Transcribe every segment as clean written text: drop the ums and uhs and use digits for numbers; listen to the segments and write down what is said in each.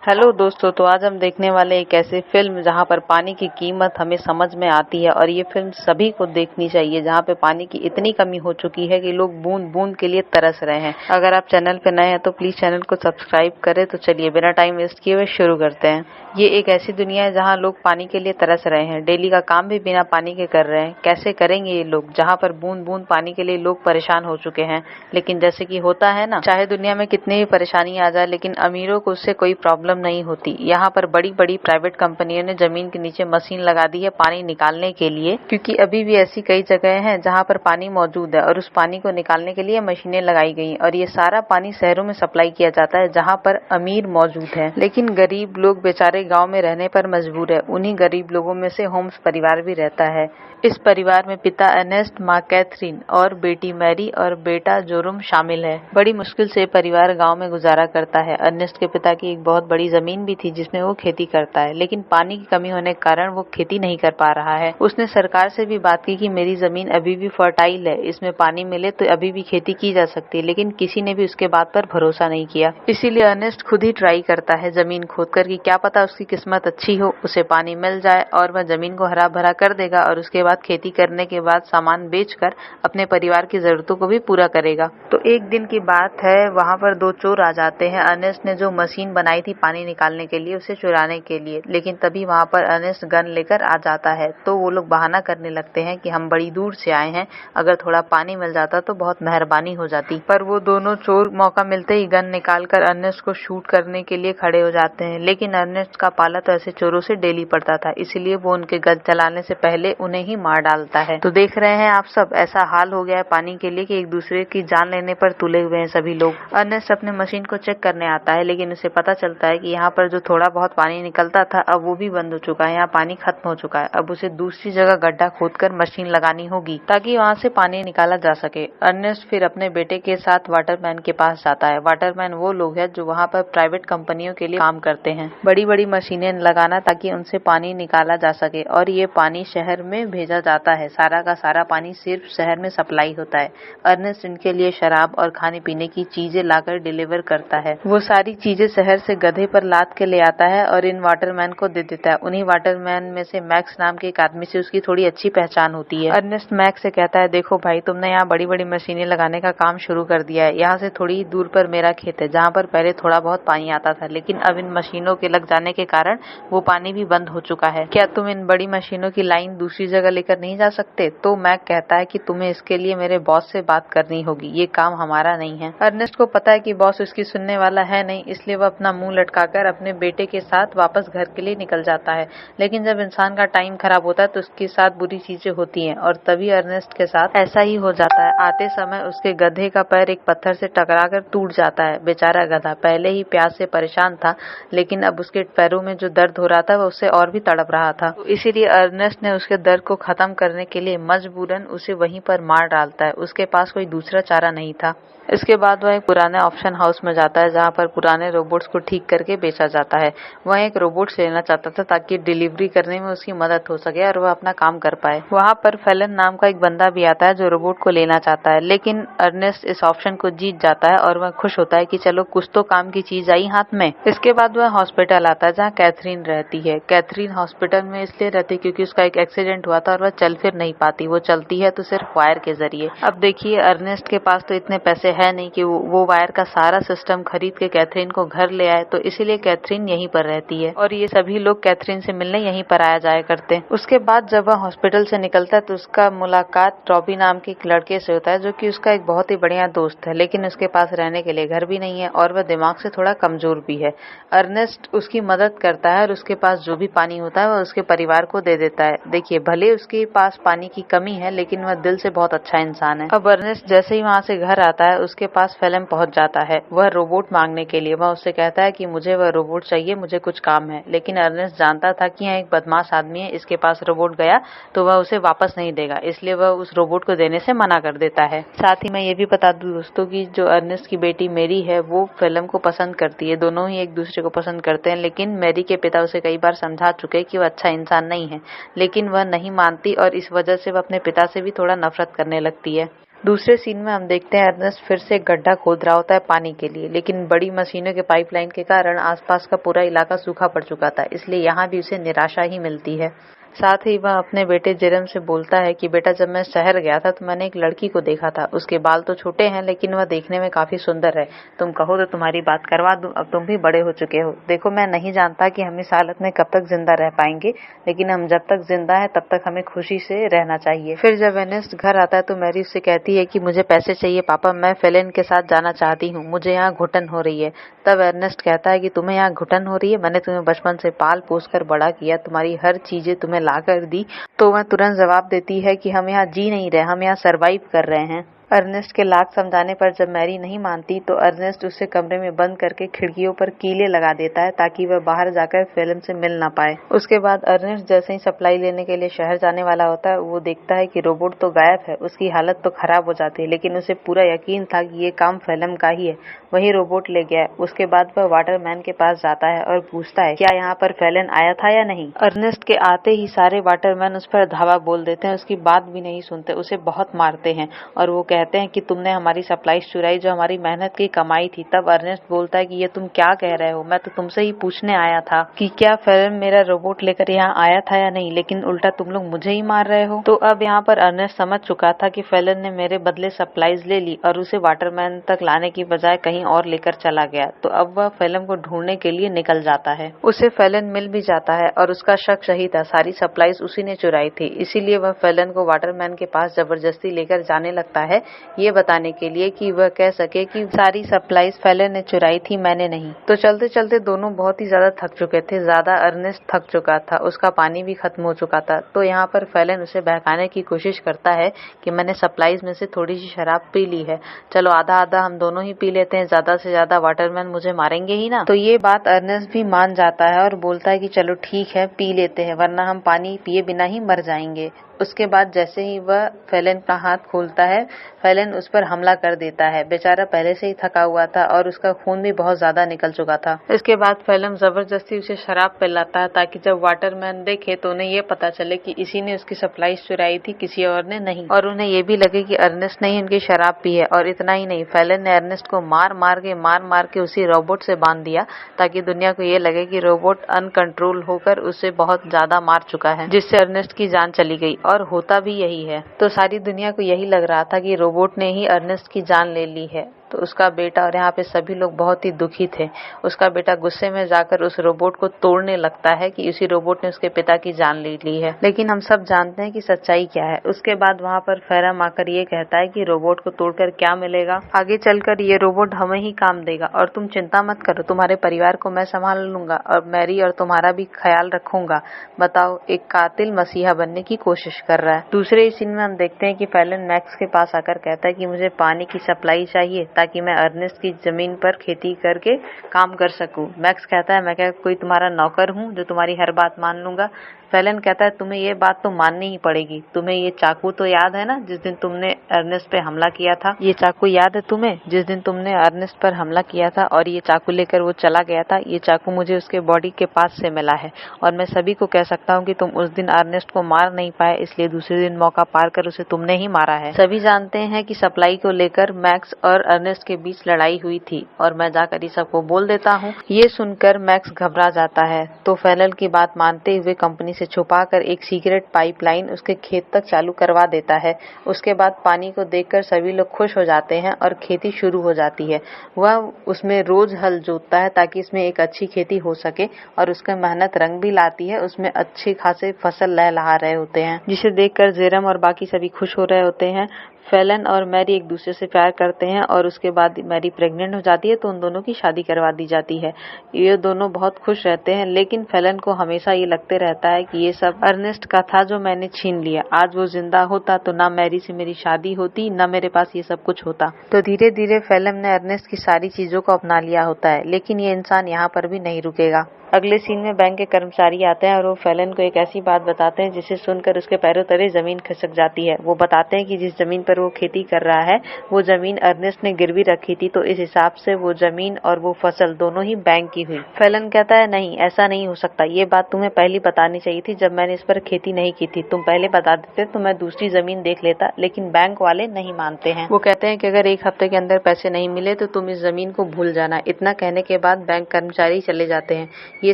Hello दोस्तों, तो आज हम देखने वाले एक ऐसी फिल्म जहां पर पानी की कीमत हमें समझ में आती है। और ये फिल्म सभी को देखनी चाहिए जहां पे पानी की इतनी कमी हो चुकी है कि लोग बूंद बूंद के लिए तरस रहे हैं। अगर आप चैनल पे नए हैं तो प्लीज चैनल को सब्सक्राइब करें। तो चलिए बिना टाइम वेस्ट किए हुए शुरू करते हैं। ये एक ऐसी दुनिया है जहाँ लोग पानी के लिए तरस रहे हैं, डेली का काम भी बिना पानी के कर रहे हैं। कैसे करेंगे ये लोग, जहाँ पर बूंद बूंद पानी के लिए लोग परेशान हो चुके हैं। लेकिन जैसे कि होता है ना, चाहे दुनिया में कितनी भी परेशानी आ जाए लेकिन अमीरों को उससे कोई प्रॉब्लम नहीं होती। यहाँ पर बड़ी बड़ी प्राइवेट कंपनियों ने जमीन के नीचे मशीन लगा दी है पानी निकालने के लिए, क्योंकि अभी भी ऐसी कई जगह हैं जहाँ पर पानी मौजूद है और उस पानी को निकालने के लिए मशीनें लगाई गई। और ये सारा पानी शहरों में सप्लाई किया जाता है जहाँ पर अमीर मौजूद है, लेकिन गरीब लोग बेचारे गांव में रहने पर मजबूर है। उन्हीं गरीब लोगों में से होम्स परिवार भी रहता है। इस परिवार में पिता अर्नेस्ट, माँ कैथरीन और बेटी मैरी और बेटा जोरम शामिल है। बड़ी मुश्किल से परिवार गांव में गुजारा करता है। अर्नेस्ट के पिता की एक बहुत बड़ी जमीन भी थी जिसमें वो खेती करता है, लेकिन पानी की कमी होने के कारण वो खेती नहीं कर पा रहा है। उसने सरकार से भी बात की कि मेरी जमीन अभी भी फर्टाइल है, इसमें पानी मिले तो अभी भी खेती की जा सकती है, लेकिन किसी ने भी उसके बात पर भरोसा नहीं किया। इसीलिए अर्नेस्ट खुद ही ट्राई करता है जमीन खोदकर कि क्या पता उसकी किस्मत अच्छी हो, उसे पानी मिल जाए और वह जमीन को हरा भरा कर देगा और उसके बाद खेती करने के बाद सामान बेचकर अपने परिवार की जरूरतों को भी पूरा करेगा। तो एक दिन की बात है, वहाँ पर दो चोर आ जाते हैं अर्नेस्ट ने जो मशीन बनाई थी पानी निकालने के लिए उसे चुराने के लिए। लेकिन तभी वहाँ पर अर्नेस्ट गन लेकर आ जाता है, तो वो लोग बहाना करने लगते हैं कि हम बड़ी दूर से आए हैं, अगर थोड़ा पानी मिल जाता तो बहुत मेहरबानी हो जाती। पर वो दोनों चोर मौका मिलते ही गन निकालकर अर्नेस्ट को शूट करने के लिए खड़े हो जाते हैं। लेकिन अर्नेस्ट का पाला तो ऐसे चोरों से डेली पड़ता था, इसलिए वो उनके गन चलाने से पहले उन्हें ही मार डालता है। तो देख रहे हैं आप सब, ऐसा हाल हो गया है पानी के लिए कि एक दूसरे की जान लेने पर तुले हुए हैं सभी लोग। अर्नेस्ट अपने मशीन को चेक करने आता है, लेकिन उसे पता चलता है कि यहाँ पर जो थोड़ा बहुत पानी निकलता था अब वो भी बंद हो चुका है, यहाँ पानी खत्म हो चुका है। अब उसे दूसरी जगह गड्ढा खोदकर मशीन लगानी होगी ताकि वहाँ से पानी निकाला जा सके। अर्नेस्ट फिर अपने बेटे के साथ वाटरमैन के पास जाता है। वाटरमैन वो लोग हैं जो वहाँ पर प्राइवेट कंपनियों के लिए काम करते हैं, बड़ी बड़ी मशीनें लगाना ताकि उनसे पानी निकाला जा सके और ये पानी शहर में भेजा जाता है। सारा का सारा पानी सिर्फ शहर में सप्लाई होता है। अर्नेस्ट इनके लिए शराब और खाने पीने की चीजें लाकर डिलीवर करता है। वो सारी चीजें शहर से गधे पर लाद के ले आता है और इन वाटरमैन को दे देता है। उन्हीं वाटरमैन में से मैक्स नाम के एक आदमी से उसकी थोड़ी अच्छी पहचान होती है। अर्नेस्ट मैक्स से कहता है, देखो भाई, तुमने यहाँ बड़ी बड़ी मशीनें लगाने का काम शुरू कर दिया है। यहाँ से थोड़ी दूर पर मेरा खेत है जहाँ पर पहले थोड़ा बहुत पानी आता था, लेकिन अब इन मशीनों के लग जाने के कारण वो पानी भी बंद हो चुका है। क्या तुम इन बड़ी मशीनों की लाइन दूसरी जगह लेकर नहीं जा सकते? तो मैक कहता है कि तुम्हें इसके लिए मेरे बॉस से बात करनी होगी, ये काम हमारा नहीं है। अर्नेस्ट को पता है कि बॉस उसकी सुनने वाला है नहीं, इसलिए वह अपना मुंह लटकाकर अपने बेटे के साथ वापस घर के लिए निकल जाता है। लेकिन जब इंसान का टाइम खराब होता है तो उसके साथ बुरी चीजें होती हैं, और तभी अर्नेस्ट के साथ ऐसा ही हो जाता है। आते समय उसके गधे का पैर एक पत्थर से टकराकर टूट जाता है। बेचारा गधा पहले ही प्यास से परेशान था, लेकिन अब उसके पैरों में जो दर्द हो रहा था वह उससे और भी तड़प रहा था। तो इसीलिए अर्नेस्ट ने उसके दर्द को खत्म करने के लिए मजबूरन उसे वहीं पर मार डालता है। उसके पास कोई दूसरा चारा नहीं था। इसके बाद वह एक पुराने ऑप्शन हाउस में जाता है जहाँ पर पुराने रोबोट्स को ठीक करके बेचा जाता है। वह एक रोबोट लेना चाहता था ताकि डिलीवरी करने में उसकी मदद हो सके और वह अपना काम कर पाए। वहाँ पर फेलन नाम का एक बंदा भी आता है जो रोबोट को लेना चाहता है, लेकिन अर्नेस्ट इस ऑप्शन को जीत जाता है और वह खुश होता है कि चलो कुछ तो काम की चीज आई हाथ में। इसके बाद वह हॉस्पिटल आता है जहाँ कैथरीन रहती है। कैथरीन हॉस्पिटल में इसलिए रहती है क्योंकि उसका एक एक्सीडेंट हुआ था और वह चल फिर नहीं पाती। वो चलती है तो सिर्फ वायर के जरिए। अब देखिए, अर्नेस्ट के पास तो इतने पैसे है नहीं कि वो वायर का सारा सिस्टम खरीद के कैथरीन को घर ले आए, तो इसीलिए कैथरीन यहीं पर रहती है और ये सभी लोग कैथरीन से मिलने यहीं पर आया जाया करते हैं। उसके बाद जब वह हॉस्पिटल से निकलता है तो उसका मुलाकात रॉबी नाम के एक लड़के से होता है जो कि उसका एक बहुत ही बढ़िया दोस्त है, लेकिन उसके पास रहने के लिए घर भी नहीं है और वह दिमाग से थोड़ा कमजोर भी है। अर्नेस्ट उसकी मदद करता है और उसके पास जो भी पानी होता है वह उसके परिवार को दे देता है। देखिए, भले उसके पास पानी की कमी है लेकिन वह दिल से बहुत अच्छा इंसान है। अब अर्नेस्ट जैसे ही वहाँ से घर आता है उसके पास फेलन पहुंच जाता है वह रोबोट मांगने के लिए। वह उससे कहता है कि मुझे वह रोबोट चाहिए, मुझे कुछ काम है। लेकिन अर्नेस्ट जानता था कि यह एक बदमाश आदमी है, इसके पास रोबोट गया तो वह उसे वापस नहीं देगा, इसलिए वह उस रोबोट को देने से मना कर देता है। साथ ही मैं ये भी बता दूं दोस्तों कि जो अर्नेस्ट की बेटी मेरी है वो फेलन को पसंद करती है। दोनों ही एक दूसरे को पसंद करते हैं, लेकिन मैरी के पिता उसे कई बार समझा चुके कि वह अच्छा इंसान नहीं है, लेकिन वह नहीं मानती और इस वजह से वह अपने पिता से भी थोड़ा नफरत करने लगती है। दूसरे सीन में हम देखते हैं अर्नेस्ट फिर से एक गड्ढा खोद रहा होता है पानी के लिए, लेकिन बड़ी मशीनों के पाइपलाइन के कारण आसपास का पूरा इलाका सूखा पड़ चुका था, इसलिए यहाँ भी उसे निराशा ही मिलती है। साथ ही वह अपने बेटे जेरम से बोलता है कि बेटा, जब मैं शहर गया था तो मैंने एक लड़की को देखा था। उसके बाल तो छोटे हैं लेकिन वह देखने में काफी सुंदर है। तुम कहो तो तुम्हारी बात करवा दूं, अब तुम भी बड़े हो चुके हो। देखो, मैं नहीं जानता कि हम इस हालत में कब तक जिंदा रह पाएंगे, लेकिन हम जब तक जिंदा है तब तक हमें खुशी से रहना चाहिए। फिर जब अर्नेस्ट घर आता है तो मैरी उससे कहती है कि मुझे पैसे चाहिए पापा, मैं फेलन के साथ जाना चाहती हूँ, मुझे यहाँ घुटन हो रही है। तब अर्नेस्ट कहता है कि तुम्हें यहाँ घुटन हो रही है? मैंने तुम्हें बचपन से पाल पोस कर बड़ा किया, तुम्हारी हर चीजें तुम्हें ला कर दी। तो वह तुरंत जवाब देती है कि हम यहाँ जी नहीं रहे, हम यहाँ सरवाइव कर रहे हैं। अर्नेस्ट के लाख समझाने पर जब मैरी नहीं मानती तो अर्नेस्ट उसे कमरे में बंद करके खिड़कियों पर कीले लगा देता है ताकि वह बाहर जाकर फेलन से मिल ना पाए। उसके बाद अर्नेस्ट जैसे ही सप्लाई लेने के लिए शहर जाने वाला होता है, वो देखता है कि रोबोट तो गायब है। उसकी हालत तो खराब हो जाती है, लेकिन उसे पूरा यकीन था कि ये काम फेलन का ही है, वही रोबोट ले गया है। उसके बाद वह वाटरमैन के पास जाता है और पूछता है क्या यहाँ पर फेलन आया था या नहीं। अर्नेस्ट के आते ही सारे वाटरमैन उस पर धावा बोल देते हैं, उसकी बात भी नहीं सुनते, उसे बहुत मारते हैं और वो कहते हैं कि तुमने हमारी सप्लाईज चुराई, जो हमारी मेहनत की कमाई थी। तब अर्नेस्ट बोलता है कि ये तुम क्या कह रहे हो, मैं तो तुमसे ही पूछने आया था कि क्या फेलन मेरा रोबोट लेकर यहाँ आया था या नहीं, लेकिन उल्टा तुम लोग मुझे ही मार रहे हो। तो अब यहाँ पर अर्नेस्ट समझ चुका था कि फेलन ने मेरे बदले सप्लाईज ले ली और उसे वाटरमैन तक लाने की बजाय कहीं और लेकर चला गया। तो अब वह फेलन को ढूंढने के लिए निकल जाता है। उसे फेलन मिल भी जाता है और उसका शक सही था, सारी सप्लाईज उसी ने चुराई थी। इसीलिए वह फेलन को वाटरमैन के पास जबरदस्ती लेकर जाने लगता है, ये बताने के लिए कि वह कह सके कि सारी सप्लाईज फेलन ने चुराई थी, मैंने नहीं। तो चलते चलते दोनों बहुत ही ज्यादा थक चुके थे, ज्यादा अर्नेस्ट थक चुका था, उसका पानी भी खत्म हो चुका था। तो यहाँ पर फेलन उसे बहकाने की कोशिश करता है कि मैंने सप्लाईज में से थोड़ी सी शराब पी ली है, चलो आधा आधा हम दोनों ही पी लेते हैं, ज्यादा से ज्यादा वाटरमैन मुझे मारेंगे ही ना। तो ये बात अर्नेस्ट भी मान जाता है और बोलता है कि चलो ठीक है, पी लेते हैं, वरना हम पानी पिए बिना ही मर जाएंगे। उसके बाद जैसे ही वह फेलन का हाथ खोलता है, फेलन उस पर हमला कर देता है। बेचारा पहले से ही थका हुआ था और उसका खून भी बहुत ज्यादा निकल चुका था। इसके बाद फेलन जबरदस्ती उसे शराब पिलाता है ताकि जब वाटरमैन देखे तो उन्हें ये पता चले कि इसी ने उसकी सप्लाईज चुराई थी, किसी और ने नहीं, और उन्हें ये भी लगे कि अर्नेस्ट ने ही उनकी शराब पी है। और इतना ही नहीं, फेलन ने अर्नेस्ट को मार मार के उसी रोबोट से बांध दिया ताकि दुनिया को ये लगे कि रोबोट अनकंट्रोल होकर उसे बहुत ज्यादा मार चुका है, जिससे अर्नेस्ट की जान चली गई। और होता भी यही है। तो सारी दुनिया को यही लग रहा था कि रोबोट ने ही अर्नेस्ट की जान ले ली है। तो उसका बेटा और यहाँ पे सभी लोग बहुत ही दुखी थे। उसका बेटा गुस्से में जाकर उस रोबोट को तोड़ने लगता है कि उसी रोबोट ने उसके पिता की जान ले ली है, लेकिन हम सब जानते हैं कि सच्चाई क्या है। उसके बाद वहाँ पर फेरम आकर ये कहता है कि रोबोट को तोड़कर क्या मिलेगा, आगे चलकर ये रोबोट हमें ही काम देगा और तुम चिंता मत करो, तुम्हारे परिवार को मैं संभाल लूंगा और मैरी और तुम्हारा भी ख्याल रखूंगा। बताओ, एक कातिल मसीहा बनने की कोशिश कर रहा है। दूसरे सीन में हम देखते हैं कि फेलन मैक्स के पास आकर कहता है कि मुझे पानी की सप्लाई चाहिए ताकि मैं अर्नेस्ट की जमीन पर खेती करके काम कर सकूं। मैक्स कहता है मैं क्या कोई तुम्हारा नौकर हूं जो तुम्हारी हर बात मान लूंगा। फेलन कहता है तुम्हें ये बात तो माननी ही पड़ेगी। तुम्हें ये चाकू तो याद है ना जिस दिन तुमने अर्नेस्ट पे हमला किया था? ये चाकू याद है तुम्हें जिस दिन तुमने अर्नेस्ट पर हमला किया था और ये चाकू लेकर वो चला गया था? ये चाकू मुझे उसके बॉडी के पास से मिला है और मैं सभी को कह सकता हूँ कि तुम उस दिन अर्नेस्ट को मार नहीं पाए, इसलिए दूसरे दिन मौका पार कर उसे तुमने ही मारा है। सभी जानते हैं कि सप्लाई को लेकर मैक्स और अर्नेस्ट के बीच लड़ाई हुई थी और मैं जाकर ये सबको बोल देता हूँ। ये सुनकर मैक्स घबरा जाता है तो फेलन की बात मानते हुए कंपनी से छुपाकर एक सीक्रेट पाइपलाइन उसके खेत तक चालू करवा देता है। उसके बाद पानी को देखकर सभी लोग खुश हो जाते हैं और खेती शुरू हो जाती है। वह उसमें रोज हल जोतता है ताकि इसमें एक अच्छी खेती हो सके और उसकी मेहनत रंग भी लाती है। उसमें अच्छे खासे फसल लहलहा रहे होते हैं जिसे देखकर जेरम और बाकी सभी खुश हो रहे होते हैं। फेलन और मैरी एक दूसरे से प्यार करते हैं और उसके बाद मैरी प्रेग्नेंट हो जाती है तो उन दोनों की शादी करवा दी जाती है। ये दोनों बहुत खुश रहते हैं, लेकिन फेलन को हमेशा ये लगते रहता है कि ये सब अर्नेस्ट का था जो मैंने छीन लिया। आज वो जिंदा होता तो ना मैरी से मेरी शादी होती, ना मेरे पास ये सब कुछ होता। तो धीरे धीरे फेलन ने अर्नेस्ट की सारी चीजों को अपना लिया होता है, लेकिन ये इंसान यहाँ पर भी नहीं रुकेगा। अगले सीन में बैंक के कर्मचारी आते हैं और वो फेलन को एक ऐसी बात बताते हैं जिसे सुनकर उसके पैरों तले जमीन खिसक जाती है। वो बताते हैं कि जिस जमीन पर पर वो खेती कर रहा है वो जमीन अर्नेस्ट ने गिरवी रखी थी, तो इस हिसाब से वो जमीन और वो फसल दोनों ही बैंक की हुई। फैलन कहता है नहीं, ऐसा नहीं हो सकता, ये बात तुम्हें पहले बतानी चाहिए थी जब मैंने इस पर खेती नहीं की थी। तुम पहले बता देते तो मैं दूसरी जमीन देख लेता, लेकिन बैंक वाले नहीं मानते हैं। वो कहते हैं कि अगर एक हफ्ते के अंदर पैसे नहीं मिले तो तुम इस जमीन को भूल जाना। इतना कहने के बाद बैंक कर्मचारी चले जाते हैं। ये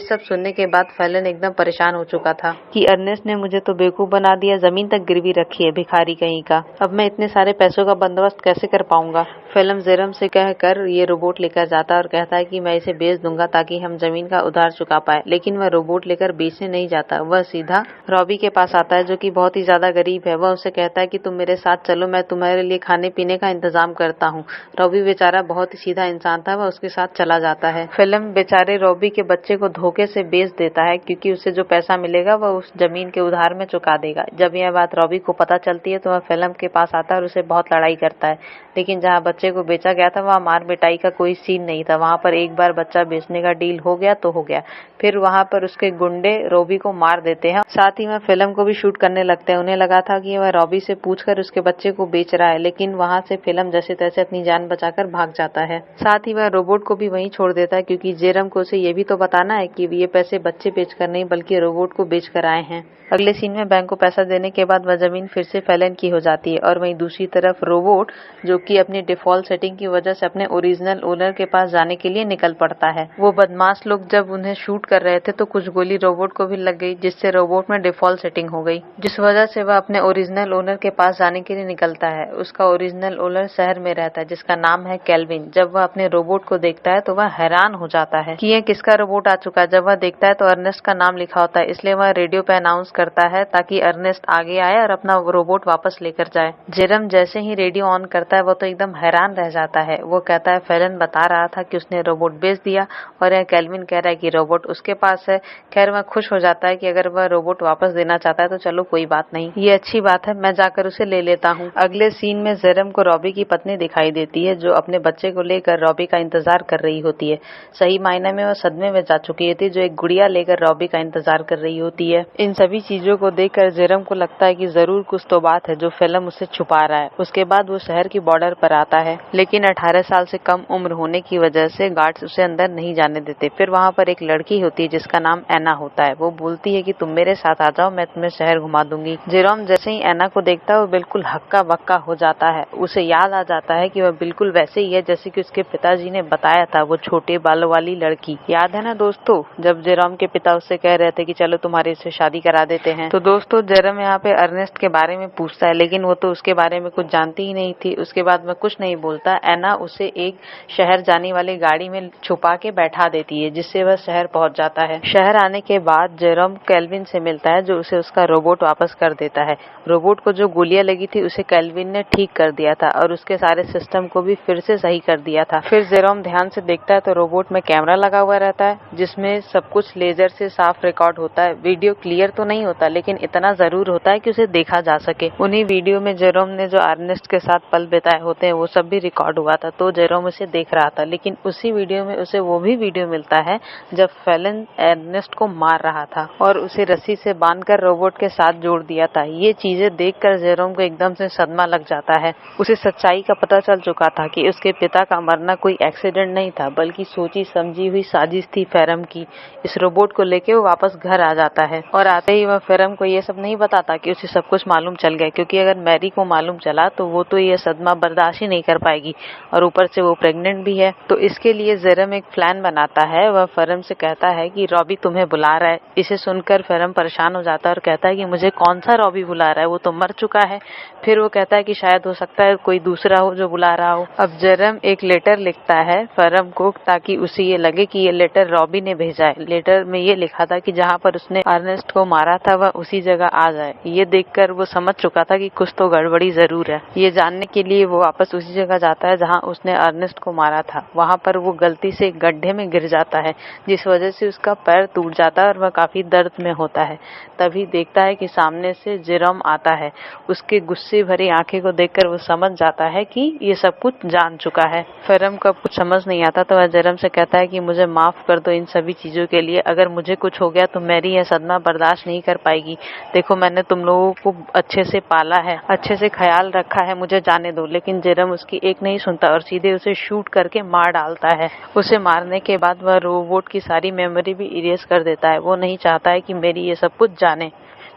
सब सुनने के बाद फैलन एकदम परेशान हो चुका था कि अर्नेस्ट ने मुझे तो बेवकूफ बना दिया, जमीन तक गिरवी रखी है, भिखारी कहीं का। अब मैं इतने सारे पैसों का बंदोबस्त कैसे कर पाऊंगा। फैलन जेरम से कहकर ये रोबोट लेकर जाता है और कहता है कि मैं इसे बेच दूंगा ताकि हम जमीन का उधार चुका पाए। लेकिन वह रोबोट लेकर बेचने नहीं जाता, वह सीधा रॉबी के पास आता है जो कि बहुत ही ज्यादा गरीब है। वह उसे कहता है कि तुम मेरे साथ चलो, मैं तुम्हारे लिए खाने पीने का इंतजाम करता हूँ। रॉबी बेचारा बहुत ही सीधा इंसान था, वह उसके साथ चला जाता है। फिल्म बेचारे रॉबी के बच्चे को धोखे से बेच देता है क्योंकि उसे जो पैसा मिलेगा वह उस जमीन के उधार में चुका देगा। जब यह बात रॉबी को पता चलती है तो वह फिल्म के पास आता है और उसे बहुत लड़ाई करता है। लेकिन जहाँ बच्चे को बेचा गया था वहाँ मार पिटाई का कोई सीन नहीं था। वहाँ पर एक बार बच्चा बेचने का डील हो गया तो हो गया। फिर वहाँ पर उसके गुंडे रॉबी को मार देते हैं, साथ ही वह फिल्म को भी शूट करने लगते हैं। उन्हें लगा था कि वह रॉबी से पूछकर उसके बच्चे को बेच रहा है, लेकिन वहाँ से फिल्म जैसे तैसे अपनी जान बचाकर भाग जाता है। साथ ही वह रोबोट को भी वहीं छोड़ देता है क्योंकि जेरम को उसे ये भी तो बताना है कि ये पैसे बच्चे बेचकर नहीं बल्कि रोबोट को बेचकर आए हैं। अगले सीन में बैंक को पैसा देने के बाद वह जमीन फिर से फैलन की हो जाती है और वहीं दूसरी तरफ रोबोट जो कि अपनी डिफॉल्ट सेटिंग की वजह से अपने ओरिजिनल ओनर के पास जाने के लिए निकल पड़ता है। वो बदमाश लोग जब उन्हें शूट कर रहे थे तो कुछ गोली रोबोट को भी लग गई, जिससे रोबोट में डिफॉल्ट सेटिंग हो गई, जिस वजह से वह अपने ओरिजिनल ओनर के पास जाने के लिए निकलता है। उसका ओरिजिनल ओनर शहर में रहता है जिसका नाम है केल्विन। जब वह अपने रोबोट को देखता है तो वह हैरान हो जाता है कि यह किसका रोबोट आ चुका है। जब वह देखता है तो अर्नेस्ट का नाम लिखा होता है, इसलिए वह रेडियो पे अनाउंस करता है ताकि अर्नेस्ट आगे आए और अपना रोबोट वापस लेकर जाए। जेरम जैसे ही रेडियो ऑन करता है वो तो एकदम हैरान रह जाता है। वो कहता है फैलन बता रहा था कि उसने रोबोट बेच दिया और यह केल्विन कह रहा है कि रोबोट उसके पास है। खैर वह खुश हो जाता है कि अगर वह रोबोट वापस देना चाहता है तो चलो कोई बात नहीं, ये अच्छी बात है, मैं जाकर उसे ले लेता हूँ। अगले सीन में जेरम को रॉबी की पत्नी दिखाई देती है जो अपने बच्चे को लेकर रॉबी का इंतजार कर रही होती है। सही मायने में वह सदमे में जा चुकी थी जो एक गुड़िया लेकर रॉबी का इंतजार कर रही होती है। इन सभी चीजों को देखकर जेरम को लगता है कि जरूर कुछ तो बात है जो फिल्म उसे छुपा रहा है। उसके बाद वो शहर की बॉर्डर पर आता है, लेकिन 18 साल से कम उम्र होने की वजह से गार्ड्स उसे अंदर नहीं जाने देते। फिर वहाँ पर एक लड़की होती है जिसका नाम एना होता है। वो बोलती है कि तुम मेरे साथ आ जाओ, मैं तुम्हें शहर घुमा दूंगी। जेरोम जैसे ही एना को देखता है वो बिल्कुल हक्का बक्का हो जाता है। उसे याद आ जाता है कि वह बिल्कुल वैसे ही है जैसे कि उसके पिताजी ने बताया था, वो छोटे बालों वाली लड़की। याद है ना दोस्तों, जब जेरोम के पिता उससे कह रहे थे कि चलो तुम्हारे से शादी करा देते हैं। तो दोस्तों जेरोम यहाँ पे अर्नेस्ट के बारे में पूछता है, लेकिन वो तो उसके बारे में कुछ जानती ही नहीं थी। उसके बाद में कुछ नहीं बोलता। एना उसे एक शहर जाने वाली गाड़ी में छुपा के बैठा देती है जिससे वह शहर पहुंच जाता है। शहर आने के बाद जेरोम केल्विन से मिलता है जो उसे उसका रोबोट वापस कर देता है। रोबोट को जो गोलियां लगी थी उसे केल्विन ने ठीक कर दिया था और उसके सारे सिस्टम को भी फिर से सही कर दिया था। फिर जेरोम ध्यान से देखता है तो रोबोट में कैमरा लगा हुआ रहता है जिसमें सब कुछ लेजर से साफ रिकॉर्ड होता है। वीडियो क्लियर तो नहीं होता लेकिन इतना जरूर होता है कि उसे देखा जा सके। उन्हीं वीडियो में जेरोम ने जो अर्नेस्ट के साथ पल बिताए होते हैं वो सब भी रिकॉर्ड हुआ था, तो जेरोम उसे देख रहा था। लेकिन उसी वीडियो में उसे वो भी वीडियो मिलता है जब फैलन अर्नेस्ट को मार रहा था और उसे रस्सी से बांधकर रोबोट के साथ जोड़ दिया था। ये चीजें देखकर जेरोम को एकदम से सदमा लग जाता है। उसे सच्चाई का पता चल चुका था कि उसके पिता का मरना कोई एक्सीडेंट नहीं था बल्कि सोची समझी हुई साजिश थी फेरम की। इस रोबोट को लेके वो वापस घर आ जाता है और आते ही वह फेरम को ये सब नहीं बताता कि उसे सब कुछ मालूम चल गया, क्योंकि अगर मैरी को मालूम चला तो वो तो ये सदमा बर्दाश्त ही नहीं कर पाएगी और ऊपर से वो प्रेग्नेंट भी है। तो इसके लिए जेरम एक प्लान बनाता है। वह फेरम से कहता है कि रॉबी तुम्हें बुला रहा है। इसे सुनकर फेरम परेशान हो जाता है और कहता है कि मुझे कौन सा रॉबी बुला रहा है, वो तो मर चुका है। फिर वो कहता है कि शायद हो सकता है कोई दूसरा हो जो बुला रहा हो। अब जेरम एक लेटर लिखता है फेरम को ताकि उसे ये लगे कि ये लेटर रॉबी ने भेजा है। लेटर में ये लिखा था कि जहाँ पर उसने अर्नेस्ट को मारा था वह उसी जगह आ जाए। ये देखकर वो समझ चुका था कि कुछ तो गड़बड़ी जरूर है। ये जानने के लिए वो वापस उसी जगह जाता है जहाँ उसने अर्नेस्ट को मारा था। वहाँ पर वो गलती से एक गड्ढे में गिर जाता है जिस वजह से उसका पैर टूट जाता है और वह काफी दर्द में होता है। तभी देखता है कि सामने से जेरोम आता है। उसके गुस्से भरी आंखें को देखकर वो समझ जाता है कि ये सब कुछ जान चुका है। फेरम को अब कुछ समझ नहीं आता तो वह जेरोम से कहता है कि मुझे माफ कर दो इन सभी चीजों के लिए। अगर मुझे कुछ हो गया तो मैरी यह सदमा बर्दाश्त नहीं कर पाएगी। देखो मैंने तुम लोगों को अच्छे से पाला है, अच्छे से ख्याल रखा है, मुझे जाने दो। लेकिन जेरम उसकी एक नहीं सुनता और सीधे उसे शूट करके मार डालता है। उसे मारने के बाद वह रोबोट की सारी मेमोरी भी इरेज कर देता है। वो नहीं चाहता है कि मैरी ये सब कुछ जाने।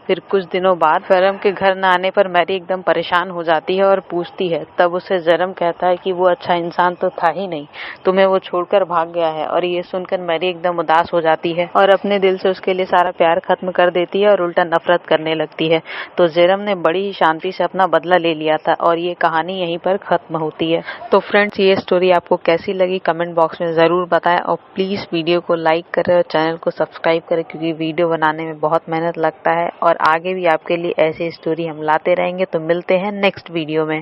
फिर कुछ दिनों बाद जेरम के घर न आने पर मैरी एकदम परेशान हो जाती है और पूछती है। तब उसे जेरम कहता है कि वो अच्छा इंसान तो था ही नहीं, तुम्हें वो छोड़कर भाग गया है। और ये सुनकर मैरी एकदम उदास हो जाती है और अपने दिल से उसके लिए सारा प्यार खत्म कर देती है और उल्टा नफरत करने लगती है। तो जेरम ने बड़ी ही शांति से अपना बदला ले लिया था और ये कहानी यहीं पर खत्म होती है। तो फ्रेंड्स, ये स्टोरी आपको कैसी लगी कमेंट बॉक्स में ज़रूर बताएं और प्लीज़ वीडियो को लाइक करें और चैनल को सब्सक्राइब करें, क्योंकि वीडियो बनाने में बहुत मेहनत लगता है और आगे भी आपके लिए ऐसी स्टोरी हम लाते रहेंगे। तो मिलते हैं नेक्स्ट वीडियो में।